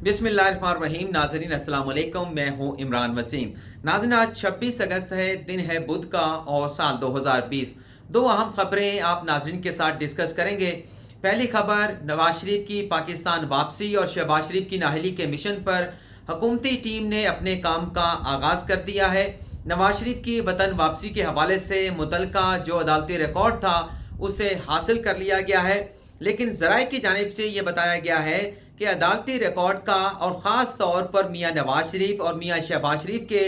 बिस्मिल्लाहिर्रहमानिर्रहीम। नाज़रीन अस्सलाम वालेकुम, मैं हूं इमरान वसीम। नाज़रीन, आज 26 अगस्त है, दिन है बुध का और साल 2020। दो अहम खबरें आप नाज़रीन के साथ डिस्कस करेंगे। पहली खबर, नवाज शरीफ की पाकिस्तान वापसी और शहबाज शरीफ की नाअहली के मिशन पर हुकूमती टीम ने अपने काम का आगाज़ कर दिया है। नवाज शरीफ की वतन वापसी के हवाले से मुतलका जो अदालती रिकॉर्ड था उसे हासिल कर लिया गया है, लेकिन ज़राए की जानिब से ये बताया गया है कि अदालती रिकॉर्ड का और ख़ास तौर पर मियाँ नवाज शरीफ और मियाँ शहबाज शरीफ के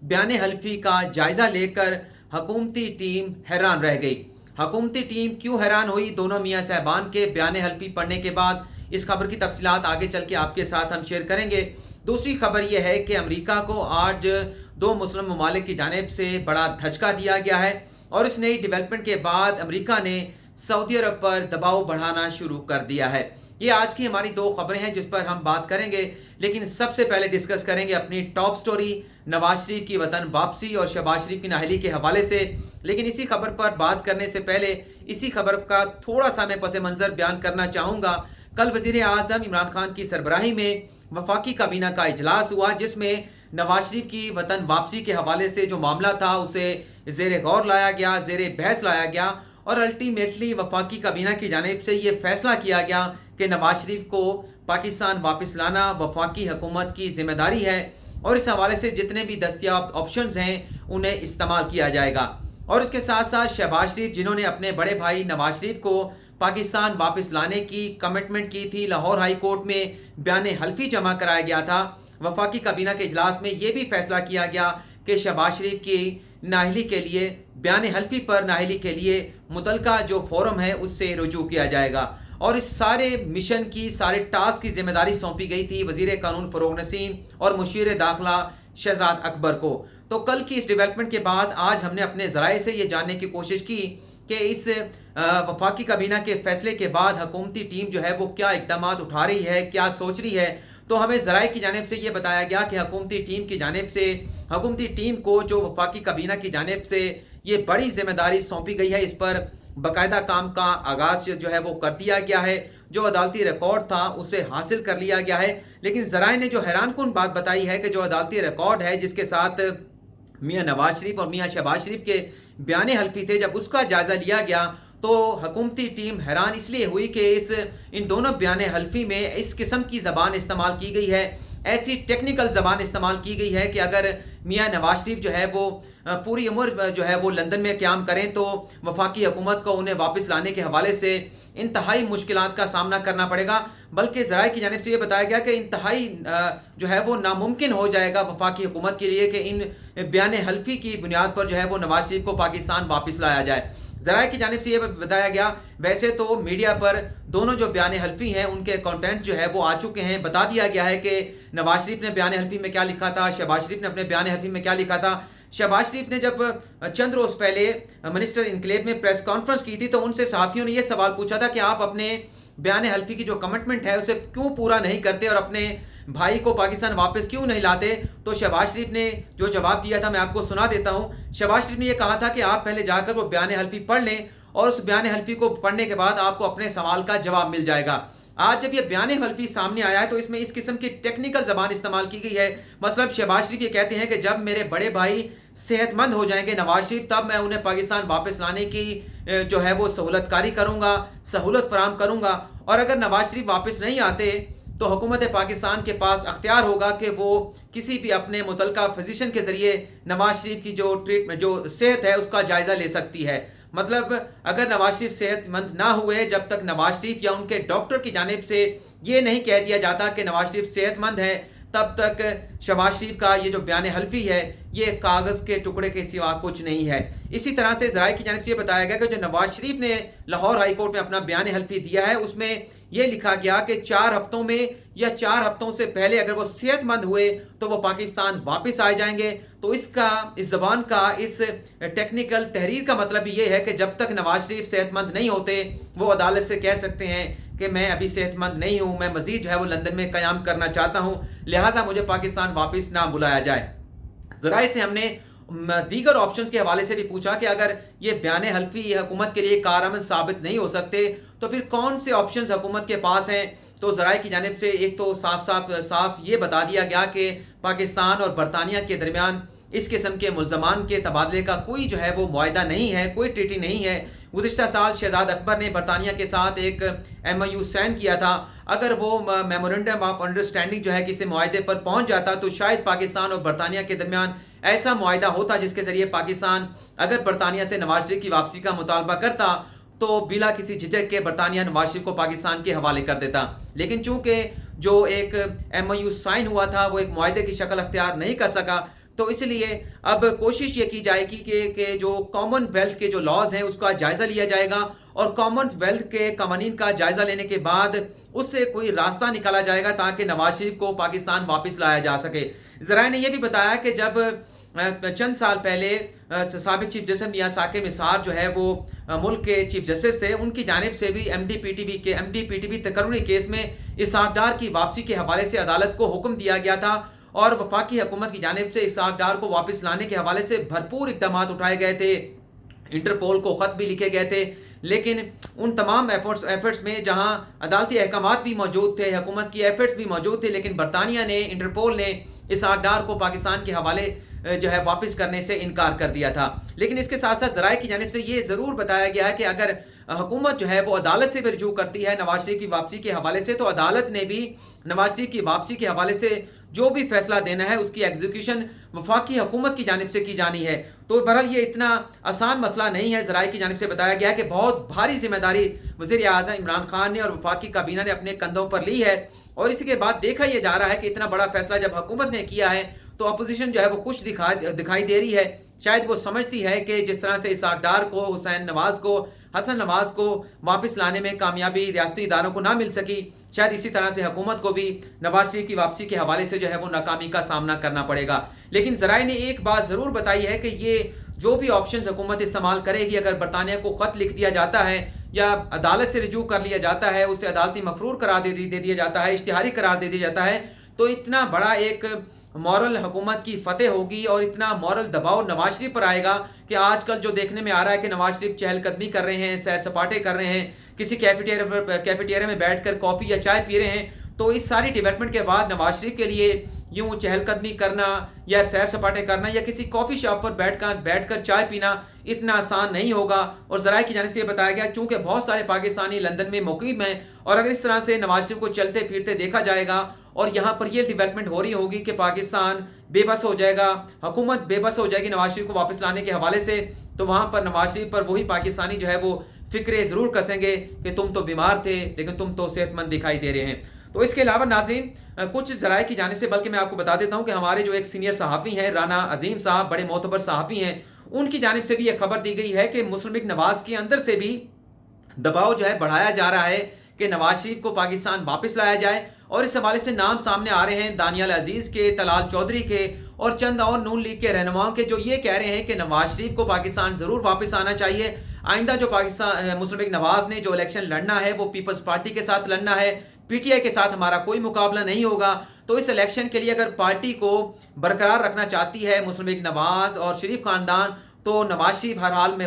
बयान हल्फी का जायज़ा लेकर हुकूमती टीम हैरान रह गई। हुकूमती टीम क्यों हैरान हुई दोनों मियाँ साहबान के बयान हल्फी पढ़ने के बाद, इस खबर की तफसीलात आगे चल के आपके साथ हम शेयर करेंगे। दूसरी खबर यह है कि अमेरिका को आज दो मुस्लिम ममालिक की जानिब से बड़ा धचका दिया गया है और इस नई डेवलपमेंट के बाद अमेरिका ने सऊदी अरब पर दबाव बढ़ाना शुरू कर दिया है। ये आज की हमारी दो खबरें हैं जिस पर हम बात करेंगे, लेकिन सबसे पहले डिस्कस करेंगे अपनी टॉप स्टोरी नवाज शरीफ की वतन वापसी और शहबाज शरीफ की नाअहली के हवाले से। लेकिन इसी खबर पर बात करने से पहले इसी खबर का थोड़ा सा मैं पस मंज़र बयान करना चाहूँगा। कल वज़ीर आज़म इमरान खान की सरबराही में वफाकी काबीना का इजलास हुआ, जिसमें नवाज शरीफ की वतन वापसी के हवाले से जो मामला था उसे ज़ेर गौर लाया गया, ज़ेर बहस लाया गया और अल्टीमेटली वफाकी काबीना की जानिब से ये फैसला किया गया कि नवाज शरीफ को पाकिस्तान वापस लाना वफाकी हुकूमत की जिम्मेदारी है और इस हवाले से जितने भी दस्तियाब ऑप्शंस हैं उन्हें इस्तेमाल किया जाएगा। और इसके साथ साथ शहबाज शरीफ, जिन्होंने अपने बड़े भाई नवाज शरीफ को पाकिस्तान वापस लाने की कमिटमेंट की थी, लाहौर हाई कोर्ट में बयान हल्फी जमा कराया गया था। वफाकी काबीना के इजलास में यह भी फैसला किया गया कि शहबाज शरीफ की नाअहली के लिए, बयान हल्फी पर नाअहली के लिए मुतलका जो फोरम है उससे रुजू किया जाएगा। और इस सारे मिशन की, सारे टास्क की जिम्मेदारी सौंपी गई थी वज़ीर कानून फ़रोग़ नसीम और मुशीर दाखिला शहजाद अकबर को। तो कल की इस डेवलपमेंट के बाद आज हमने अपने ज़राए से ये जानने की कोशिश की कि इस वफाकी काबीना के फैसले के बाद हुकूमती टीम जो है वो क्या इक़दाम उठा रही है, क्या सोच रही है। तो हमें ज़राए की जानिब से ये बताया गया कि हुकूमती टीम की जानिब से, हुकूमती टीम को जो वफाकी काबीना की जानिब से ये बड़ी जिम्मेदारी सौंपी गई है, इस पर बाकायदा काम का आगाज़ जो है वो कर दिया गया है। जो अदालती रिकॉर्ड था उसे हासिल कर लिया गया है। लेकिन ज़राए ने जो हैरानकुन बात बताई है कि जो अदालती रिकॉर्ड है जिसके साथ मियाँ नवाज शरीफ और मियाँ शहबाज शरीफ के बयान हल्फी थे, जब उसका जायज़ा लिया गया तो हुकूमती टीम हैरान इसलिए हुई कि इन दोनों बयान हल्फी में इस किस्म की ज़बान इस्तेमाल की गई है, ऐसी टेक्निकल ज़बान इस्तेमाल की गई है कि अगर मियाँ नवाज शरीफ जो है वो पूरी उम्र जो है वो लंदन में क़याम करें तो वफाकी हुकूमत को उन्हें वापस लाने के हवाले से इंतहाई मुश्किलात का सामना करना पड़ेगा। बल्कि ज़राए की जानिब से ये बताया गया कि इंतहाई जो है वो नामुमकिन हो जाएगा वफाकी हुकूमत के लिए कि इन बयान हल्फी की बुनियाद पर जो है वो नवाज शरीफ को पाकिस्तान वापस लाया जाए। ज़राए की जानिब से ये बताया गया, वैसे तो मीडिया पर दोनों जो बयान हल्फी हैं उनके कंटेंट जो है वो आ चुके हैं। बता दिया गया है कि नवाज शरीफ ने बयान हल्फी में क्या लिखा था, शहबाज शरीफ ने अपने बयान हल्फी में क्या लिखा था। शहबाज शरीफ ने जब चंद रोज़ पहले मिनिस्टर इनकलेव में प्रेस कॉन्फ्रेंस की थी तो उनसे सहाफ़ियों ने यह सवाल पूछा था कि आप अपने बयान हल्फी की जो कमिटमेंट है उसे क्यों पूरा नहीं करते और अपने भाई को पाकिस्तान वापस क्यों नहीं लाते। तो शहबाज शरीफ ने जो जवाब दिया था मैं आपको सुना देता हूँ। शहबाज शरीफ ने यह कहा था कि आप पहले जाकर वो बयान हल्फी पढ़ लें और उस बयान हल्फी को पढ़ने के बाद आपको अपने सवाल का जवाब मिल जाएगा। आज जब ये बयान हल्फी सामने आया है तो इसमें इस किस्म की टेक्निकल ज़बान इस्तेमाल की गई है। मतलब शहबाज शरीफ ये कहते हैं कि जब मेरे बड़े भाई सेहतमंद हो जाएंगे नवाज शरीफ, तब मैं उन्हें पाकिस्तान वापस लाने की जो है वो सहूलतकारी करूँगा, सहूलत फराम करूँगा। और अगर नवाज शरीफ वापस नहीं आते तो हुकूमत पाकिस्तान के पास अख्तियार होगा कि वो किसी भी अपने मुतलका फिजिशियन के ज़रिए नवाज शरीफ की जो ट्रीटमेंट, जो सेहत है उसका जायज़ा ले सकती है। मतलब अगर नवाज शरीफ सेहतमंद ना हुए, जब तक नवाज शरीफ या उनके डॉक्टर की जानिब से ये नहीं कह दिया जाता कि नवाज शरीफ सेहतमंद है, तब तक शहबाज शरीफ का ये जो बयान हल्फी है ये कागज़ के टुकड़े के सिवा कुछ नहीं है। इसी तरह से ज़राए की जानिब से ये बताया गया कि जो नवाज शरीफ ने लाहौर हाई कोर्ट में अपना बयान हल्फी दिया है उसमें यह लिखा गया कि 4 हफ्तों में या 4 हफ्तों से पहले अगर वो सेहतमंद हुए तो वो पाकिस्तान वापस आ जाएंगे। तो इस ज़बान का, इस टेक्निकल तहरीर का मतलब ये है कि जब तक नवाज शरीफ सेहतमंद नहीं होते वो अदालत से कह सकते हैं कि मैं अभी सेहतमंद नहीं हूँ, मैं मज़ीद जो है वो लंदन में क़याम करना चाहता हूँ, लिहाजा मुझे पाकिस्तान वापस ना बुलाया जाए। ज़राए से हमने दीगर ऑप्शंस के हवाले से भी पूछा कि अगर ये बयान हल्फी हुकूमत के लिए कारआमद साबित नहीं हो सकते तो फिर कौन से ऑप्शंस हुकूमत के पास हैं تو ذرائع کی جانب سے ایک تو صاف یہ بتا دیا گیا کہ پاکستان اور برطانیہ کے درمیان اس قسم کے ملزمان کے تبادلے کا کوئی جو ہے وہ معاہدہ نہیں ہے، کوئی ٹریٹی نہیں ہے۔ گزشتہ سال شہزاد اکبر نے برطانیہ کے ساتھ ایک ایم او یو سائن کیا تھا، اگر وہ میمورنڈم آف انڈرسٹینڈنگ جو ہے کسی معاہدے پر پہنچ جاتا تو شاید پاکستان اور برطانیہ کے درمیان ایسا معاہدہ ہوتا جس کے ذریعے پاکستان اگر برطانیہ سے نواز شریف کی واپسی کا مطالبہ کرتا تو بلا کسی جھجک کے برطانیہ نواز شریف کو پاکستان کے حوالے کر دیتا، لیکن چونکہ جو ایک ایم او یو سائن ہوا تھا وہ ایک معاہدے کی شکل اختیار نہیں کر سکا، تو اس لیے اب کوشش یہ کی جائے گی کہ جو کامن ویلتھ کے جو لاز ہیں اس کا جائزہ لیا جائے گا، اور کامن ویلتھ کے قوانین کا جائزہ لینے کے بعد اس سے کوئی راستہ نکالا جائے گا تاکہ نواز شریف کو پاکستان واپس لایا جا سکے۔ ذرائع نے یہ بھی بتایا کہ جب چند سال پہلے سابق چیف جسٹس میاں ثاقب نثار جو ہے وہ ملک کے چیف جسٹس تھے، ان کی جانب سے بھی M D P T V تقرری کیس میں اسحاق ڈار کی واپسی کے حوالے سے عدالت کو حکم دیا گیا تھا، اور وفاقی حکومت کی جانب سے اسحاق ڈار کو واپس لانے کے حوالے سے بھرپور اقدامات اٹھائے گئے تھے، انٹرپول کو خط بھی لکھے گئے تھے، لیکن ان تمام ایفرٹس میں جہاں عدالتی احکامات بھی موجود تھے، حکومت کی ایفرٹس بھی موجود تھے، لیکن برطانیہ نے، انٹرپول نے اسحاق ڈار کو پاکستان کے حوالے جو ہے واپس کرنے سے انکار کر دیا تھا۔ لیکن اس کے ساتھ ساتھ ذرائع کی جانب سے یہ ضرور بتایا گیا ہے کہ اگر حکومت جو ہے وہ عدالت سے بھی رجوع کرتی ہے نواز شریف کی واپسی کے حوالے سے، تو عدالت نے بھی نواز شریف کی واپسی کے حوالے سے جو بھی فیصلہ دینا ہے اس کی ایگزیکیوشن وفاقی حکومت کی جانب سے کی جانی ہے۔ تو بہرحال یہ اتنا آسان مسئلہ نہیں ہے۔ ذرائع کی جانب سے بتایا گیا ہے کہ بہت بھاری ذمہ داری وزیر اعظم عمران خان نے اور وفاقی کابینہ نے اپنے کندھوں پر لی ہے، اور اسی کے بعد دیکھا یہ جا رہا ہے کہ اتنا بڑا فیصلہ جب حکومت نے کیا ہے تو اپوزیشن جو ہے وہ خوش دکھائی دے رہی ہے۔ شاید وہ سمجھتی ہے کہ جس طرح سے اسحاق ڈار کو، حسین نواز کو، حسن نواز کو واپس لانے میں کامیابی ریاستی اداروں کو نہ مل سکی، شاید اسی طرح سے حکومت کو بھی نواز شریف کی واپسی کے حوالے سے جو ہے وہ ناکامی کا سامنا کرنا پڑے گا۔ لیکن ذرائع نے ایک بات ضرور بتائی ہے کہ یہ جو بھی آپشنز حکومت استعمال کرے گی، اگر برطانیہ کو خط لکھ دیا جاتا ہے یا عدالت سے رجوع کر لیا جاتا ہے، اسے عدالتی مفرور قرار دے دیا جاتا ہے، اشتہاری قرار دے دیا جاتا ہے، تو اتنا بڑا ایک مورل حکومت کی فتح ہوگی اور اتنا مورل دباؤ نواز شریف پر آئے گا کہ آج کل جو دیکھنے میں آ رہا ہے کہ نواز شریف چہل قدمی کر رہے ہیں، سیر سپاٹے کر رہے ہیں، کسی کیفیٹیریا میں بیٹھ کر کافی یا چائے پی رہے ہیں، تو اس ساری ڈیولپمنٹ کے بعد نواز شریف کے لیے یوں چہل قدمی کرنا یا سیر سپاٹے کرنا یا کسی کافی شاپ پر بیٹھ کر چائے پینا اتنا آسان نہیں ہوگا۔ اور ذرائع کی جانب سے یہ بتایا گیا چونکہ بہت سارے پاکستانی لندن میں مقیم ہیں، اور اگر اس طرح سے نواز شریف کو چلتے پھرتے دیکھا جائے گا اور یہاں پر یہ ڈیولپمنٹ ہو رہی ہوگی کہ پاکستان بے بس ہو جائے گا، حکومت بے بس ہو جائے گی نواز شریف کو واپس لانے کے حوالے سے، تو وہاں پر نواز شریف پر وہی پاکستانی جو ہے وہ فکرے ضرور کسیں گے کہ تم تو بیمار تھے لیکن تم تو صحت مند دکھائی دے رہے ہیں۔ تو اس کے علاوہ ناظرین کچھ ذرائع کی جانب سے، بلکہ میں آپ کو بتا دیتا ہوں کہ ہمارے جو ایک سینئر صحافی ہیں رانا عظیم صاحب، بڑے معتبر صحافی ہیں، ان کی جانب سے بھی یہ خبر دی گئی ہے کہ مسلم لیگ نواز کے اندر سے بھی دباؤ جو ہے بڑھایا جا رہا ہے کہ نواز شریف کو پاکستان واپس لایا جائے، اور اس حوالے سے نام سامنے آ رہے ہیں دانیال عزیز کے، طلال چودھری کے اور چند اور نون لیگ کے رہنماؤں کے، جو یہ کہہ رہے ہیں کہ نواز شریف کو پاکستان ضرور واپس آنا چاہیے۔ آئندہ جو مسلم لیگ نواز نے جو الیکشن لڑنا ہے وہ پیپلز پارٹی کے ساتھ لڑنا ہے، پی ٹی آئی کے ساتھ ہمارا کوئی مقابلہ نہیں ہوگا۔ تو اس الیکشن کے لیے اگر پارٹی کو برقرار رکھنا چاہتی ہے مسلم لیگ نواز اور شریف خاندان، تو نواز شریف ہر حال میں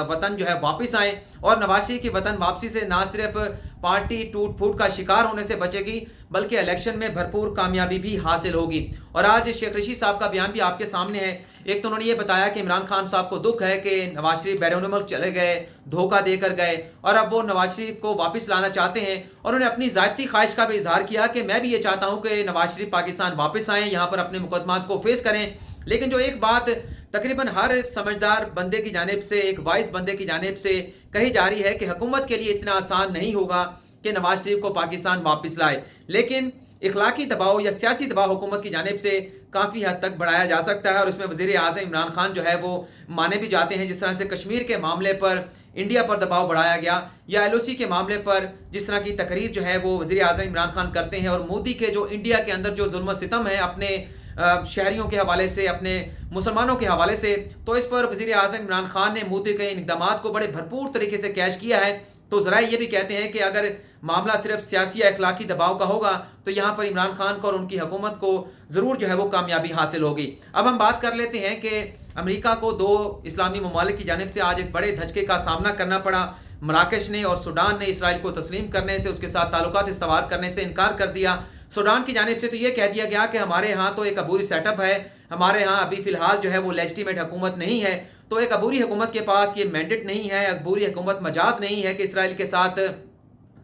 وطن جو ہے واپس آئیں، اور نواز شریف کی وطن واپسی سے نہ صرف پارٹی ٹوٹ پھوٹ کا شکار ہونے سے بچے گی بلکہ الیکشن میں بھرپور کامیابی بھی حاصل ہوگی۔ اور آج شیخ رشید صاحب کا بیان بھی آپ کے سامنے ہے۔ ایک تو انہوں نے یہ بتایا کہ عمران خان صاحب کو دکھ ہے کہ نواز شریف بیرون ملک چلے گئے، دھوکہ دے کر گئے، اور اب وہ نواز شریف کو واپس لانا چاہتے ہیں، اور انہوں نے اپنی ذاتی خواہش کا بھی اظہار کیا کہ میں بھی یہ چاہتا ہوں کہ نواز شریف پاکستان واپس آئیں، یہاں پر اپنے مقدمات کو فیس کریں۔ لیکن جو ایک بات تقریباً ہر سمجھدار بندے کی جانب سے، ایک وائس بندے کی جانب سے کہی جا رہی ہے کہ حکومت کے لیے اتنا آسان نہیں ہوگا کہ نواز شریف کو پاکستان واپس لائے، لیکن اخلاقی دباؤ یا سیاسی دباؤ حکومت کی جانب سے کافی حد تک بڑھایا جا سکتا ہے، اور اس میں وزیر اعظم عمران خان جو ہے وہ مانے بھی جاتے ہیں۔ جس طرح سے کشمیر کے معاملے پر انڈیا پر دباؤ بڑھایا گیا، یا ایل او سی کے معاملے پر جس طرح کی تقریر جو ہے وہ وزیر اعظم عمران خان کرتے ہیں، اور مودی کے جو انڈیا کے اندر جو ظلم و ستم ہے اپنے شہریوں کے حوالے سے، اپنے مسلمانوں کے حوالے سے، تو اس پر وزیر اعظم عمران خان نے مودی کے اقدامات کو بڑے بھرپور طریقے سے کیش کیا ہے۔ تو ذرائع یہ بھی کہتے ہیں کہ اگر معاملہ صرف سیاسی یا اخلاقی دباؤ کا ہوگا تو یہاں پر عمران خان کو اور ان کی حکومت کو ضرور جو ہے وہ کامیابی حاصل ہوگی۔ اب ہم بات کر لیتے ہیں کہ امریکہ کو دو اسلامی ممالک کی جانب سے آج ایک بڑے دھچکے کا سامنا کرنا پڑا۔ मराकश ने और सूडान ने इसराइल को तस्लीम करने से, उसके साथ ताल्लुकात इस्तवार करने से इनकार कर दिया। सूडान की जानिब से तो ये कह दिया गया कि हमारे यहाँ तो एक अबूरी सेटअप है, हमारे यहाँ अभी फ़िलहाल जो है वो लेजिटिमेट हुकूमत नहीं है, तो एक अबूरी हुकूमत के पास ये मैंडेट नहीं है, अबूरी हुकूमत मजाज नहीं है कि इसराइल के साथ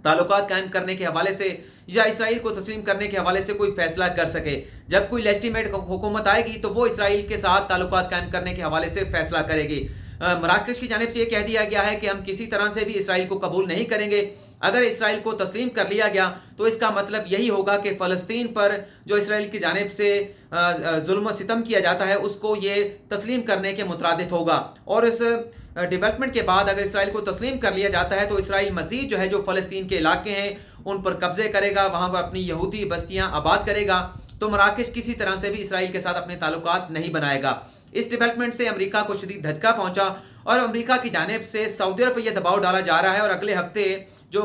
ताल्लुकात कायम करने के हवाले से या इसराइल को तस्लीम करने के हवाले से कोई फैसला कर सके। जब कोई लेजिटिमेट हुकूमत आएगी तो वो इसराइल के साथ ताल्लुकात कायम करने के हवाले से फैसला करेगी। मराकश की जानिब से ये कह दिया गया है कि हम किसी तरह से भी इसराइल को कबूल नहीं करेंगे। अगर इसराइल को तस्लीम कर लिया गया तो इसका मतलब यही होगा कि फ़लस्तीन पर जो इसराइल की जानिब से जुल्म सितम किया जाता है उसको ये तस्लीम करने के मुतरादिफ होगा। और इस डेवलपमेंट के बाद अगर इसराइल को तस्लीम कर लिया जाता है तो इसराइल मज़ीद जो है जो फ़लस्तीन के इलाके हैं उन पर कब्ज़े करेगा, वहाँ पर अपनी यहूदी बस्तियाँ आबाद करेगा। तो मराकश किसी तरह से भी इसराइल के साथ अपने ताल्लुकात नहीं बनाएगा। इस डेवलपमेंट से अमेरिका को शदीद धचका पहुंचा और अमेरिका की जानिब से सऊदी अरब पर यह दबाव डाला जा रहा है। और अगले हफ्ते जो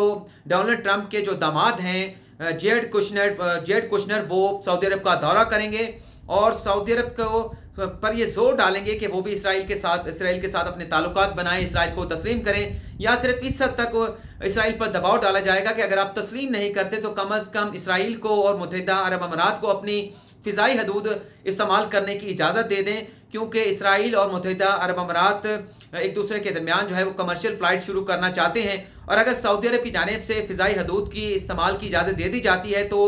डोनाल्ड ट्रंप के जो दामाद हैं जेड कुशनर वो सऊदी अरब का दौरा करेंगे और सऊदी अरब को पर ये जोर डालेंगे कि वो भी इसराइल के साथ अपने ताल्लुकात बनाएं, इसराइल को तस्लीम करें। या सिर्फ इस हद तक इसराइल पर दबाव डाला जाएगा कि अगर आप तस्लीम नहीं करते तो कम अज़ कम इसराइल को और मुत्तहिदा अरब अमारात को अपनी फ़िज़ाई हदूद इस्तेमाल करने की इजाज़त दे दें, क्योंकि इसराइल और मुत्तहिदा अरब अमारात एक दूसरे के दरमियान जो है वो कमर्शियल फ़्लाइट शुरू करना चाहते हैं। और अगर सऊदी अरब की जानिब से फ़िज़ाई हदूद की इस्तेमाल की इजाज़त दे दी जाती है तो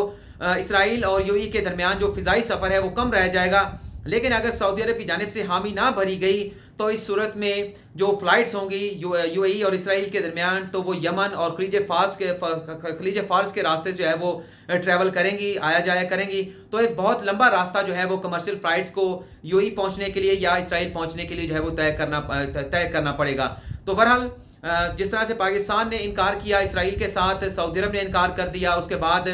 इसराइल और यूएई के दरमियान जो फ़िज़ाई सफ़र है वो कम रह जाएगा। लेकिन अगर सऊदी अरब की जानिब से हामी ना भरी गई तो इस सूरत में जो फ़्लाइट्स होंगी यूएई और इसराइल के दरमियान तो वो यमन और खलीज फ़ारस के रास्ते जो है वो ट्रैवल करेंगी, आया जाया करेंगी। तो एक बहुत लंबा रास्ता जो है वो कमर्शियल फ़्लाइट्स को यूएई पहुंचने के लिए या इसराइल पहुंचने के लिए जो है वो तय करना पड़ेगा। तो बहरहाल जिस तरह से पाकिस्तान ने इनकार किया इसराइल के साथ, सऊदी अरब ने इनकार कर दिया, उसके बाद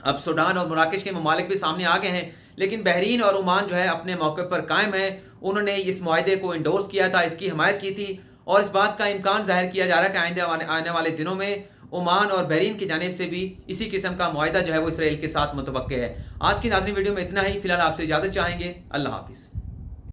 अब सूडान और मराकश के ममालिक भी सामने आ गए हैं। लेकिन बहरीन और ओमान जो है अपने मौके पर कायम है। उन्होंने इस मुआहदे को इंडोर्स किया था, इसकी हमायत की थी और इस बात का इम्कान ज़ाहिर किया जा रहा है कि आने वाले दिनों में ओमान और बहरीन की जानिब से भी इसी किस्म का मुआहदा जो है वो इसराइल के साथ मुतवक्के है। आज की नाज़रीन वीडियो में इतना ही। फ़िलहाल आपसे इजाज़त चाहेंगे। अल्लाह हाफ़िज़।